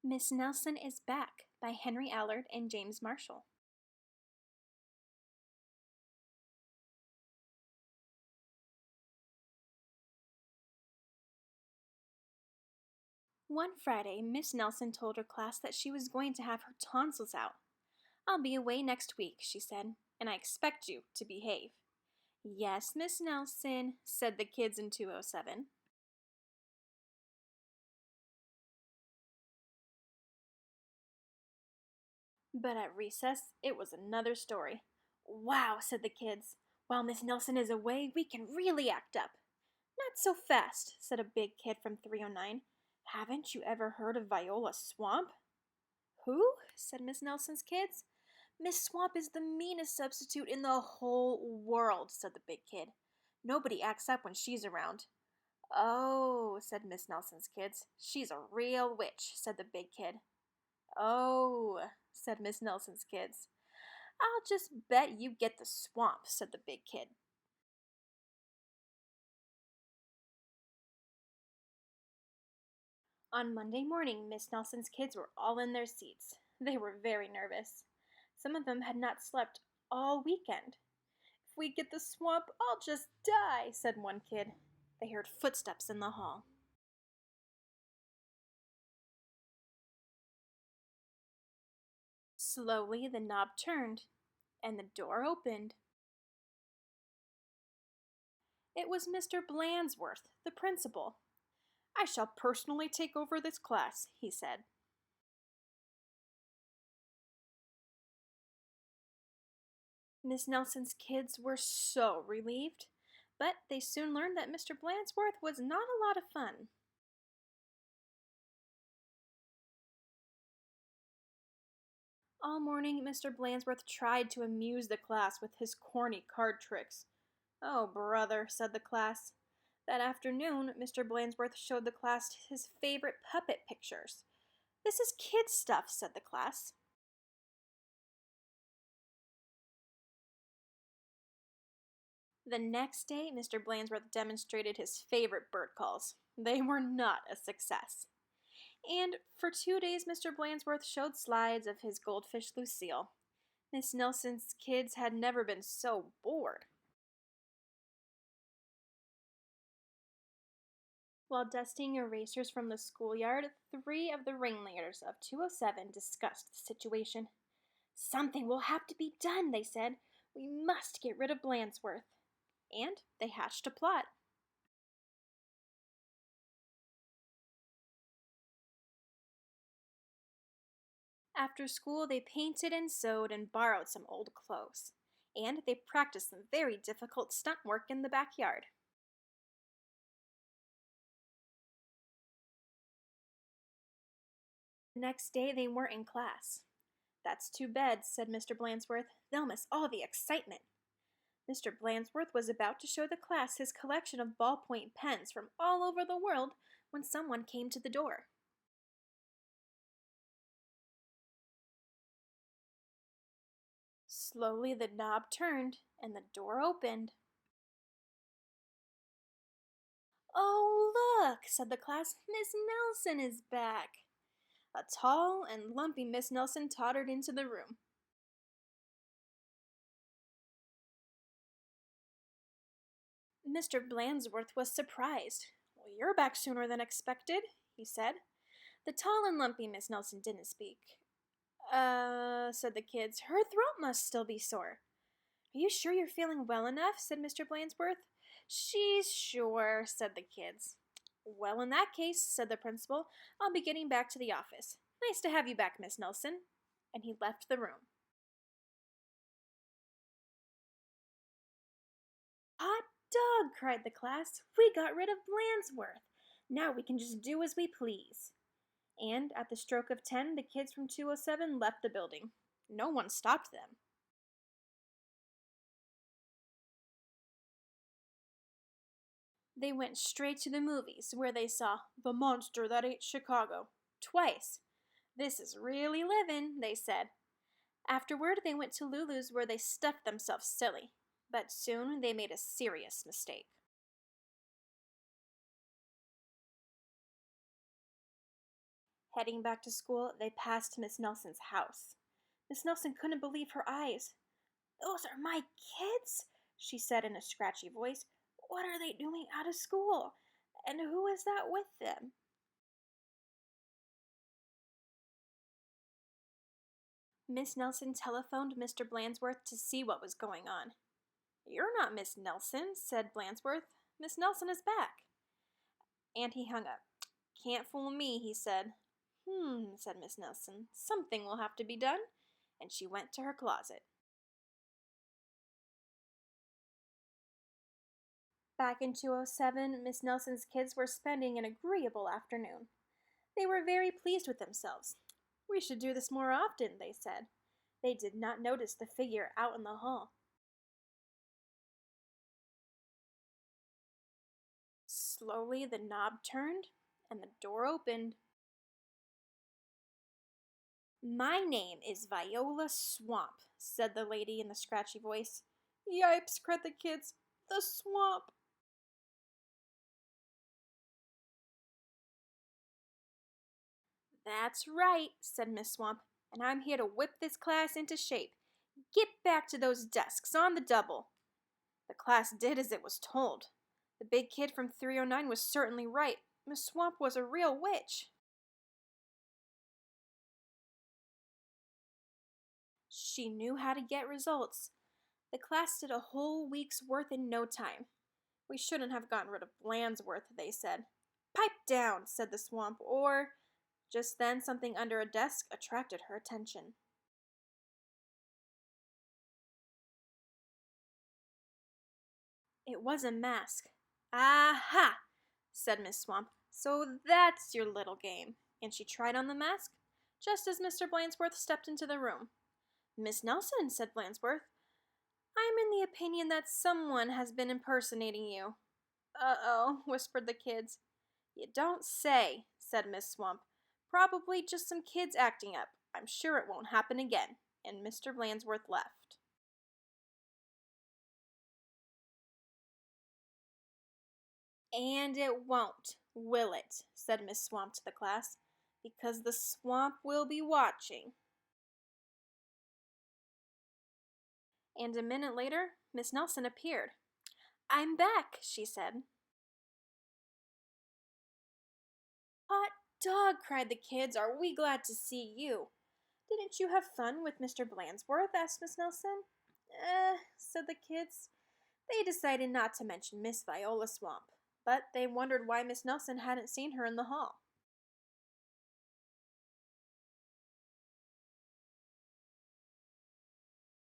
Miss Nelson is Back by Henry Allard and James Marshall. One Friday, Miss Nelson told her class that she was going to have her tonsils out. "I'll be away next week," she said, "and I expect you to behave." "Yes, Miss Nelson," said the kids in 207. But at recess, it was another story. "Wow," said the kids. "While Miss Nelson is away, we can really act up." "Not so fast," said a big kid from 309. "Haven't you ever heard of Viola Swamp?" "Who?" said Miss Nelson's kids. "Miss Swamp is the meanest substitute in the whole world," said the big kid. "Nobody acts up when she's around." "Oh," said Miss Nelson's kids. "She's a real witch," said the big kid. "Oh," said Miss Nelson's kids. "I'll just bet you get the swamp," said the big kid. On Monday morning, Miss Nelson's kids were all in their seats. They were very nervous. Some of them had not slept all weekend. "If we get the swamp, I'll just die," said one kid. They heard footsteps in the hall. Slowly, the knob turned, and the door opened. It was Mr. Blandsworth, the principal. "I shall personally take over this class," he said. Miss Nelson's kids were so relieved, but they soon learned that Mr. Blandsworth was not a lot of fun. All morning, Mr. Blandsworth tried to amuse the class with his corny card tricks. "Oh, brother," said the class. That afternoon, Mr. Blandsworth showed the class his favorite puppet pictures. "This is kid stuff," said the class. The next day, Mr. Blandsworth demonstrated his favorite bird calls. They were not a success. And for 2 days, Mr. Blandsworth showed slides of his goldfish Lucille. Miss Nelson's kids had never been so bored. While dusting erasers from the schoolyard, 3 of the ringleaders of 207 discussed the situation. "Something will have to be done," they said. "We must get rid of Blandsworth." And they hatched a plot. After school, they painted and sewed and borrowed some old clothes. And they practiced some very difficult stunt work in the backyard. The next day, they weren't in class. "That's too bad," said Mr. Blandsworth. "They'll miss all the excitement." Mr. Blandsworth was about to show the class his collection of ballpoint pens from all over the world when someone came to the door. Slowly the knob turned and the door opened. "Oh, look," said the class. "Miss Nelson is back." A tall and lumpy Miss Nelson tottered into the room. Mr. Blandsworth was surprised. "Well, you're back sooner than expected," he said. The tall and lumpy Miss Nelson didn't speak. Said the kids. "Her throat must still be sore." "Are you sure you're feeling well enough?" said Mr. Blandsworth. "She's sure," said the kids. "Well, in that case," said the principal, "I'll be getting back to the office. Nice to have you back, Miss Nelson." And he left the room. "Hot dog!" cried the class. "We got rid of Blandsworth. Now we can just do as we please." And at the stroke of 10, the kids from 207 left the building. No one stopped them. They went straight to the movies, where they saw The Monster That Ate Chicago twice. "This is really living," they said. Afterward, they went to Lulu's, where they stuffed themselves silly. But soon they made a serious mistake. Heading back to school, they passed Miss Nelson's house. Miss Nelson couldn't believe her eyes. "Those are my kids," she said in a scratchy voice. "What are they doing out of school? And who is that with them?" Miss Nelson telephoned Mr. Blandsworth to see what was going on. "You're not Miss Nelson," said Blandsworth. "Miss Nelson is back." And he hung up. "Can't fool me," he said. Said Miss Nelson. "Something will have to be done." And she went to her closet. Back in 207, Miss Nelson's kids were spending an agreeable afternoon. They were very pleased with themselves. "We should do this more often," they said. They did not notice the figure out in the hall. Slowly the knob turned, and the door opened. "My name is Viola Swamp," said the lady in the scratchy voice. "Yipes," cried the kids. "The swamp!" "That's right," said Miss Swamp, "and I'm here to whip this class into shape. Get back to those desks on the double." The class did as it was told. The big kid from 309 was certainly right. Miss Swamp was a real witch. She knew how to get results. The class did a whole week's worth in no time. "We shouldn't have gotten rid of Blandsworth," they said. "Pipe down," said the swamp, or... Just then something under a desk attracted her attention. It was a mask. "Aha!" said Miss Swamp. "So that's your little game." And she tried on the mask, just as Mr. Blandsworth stepped into the room. "Miss Nelson," said Blandsworth, "I am in the opinion that someone has been impersonating you." "Uh-oh," whispered the kids. "You don't say," said Miss Swamp. "Probably just some kids acting up. I'm sure it won't happen again." And Mr. Blandsworth left. "And it won't, will it?" said Miss Swamp to the class. "Because the swamp will be watching." And a minute later, Miss Nelson appeared. "I'm back," she said. "Hot dog!" cried the kids. "Are we glad to see you!" "Didn't you have fun with Mr. Blandsworth?" asked Miss Nelson. Said the kids. They decided not to mention Miss Viola Swamp, but they wondered why Miss Nelson hadn't seen her in the hall.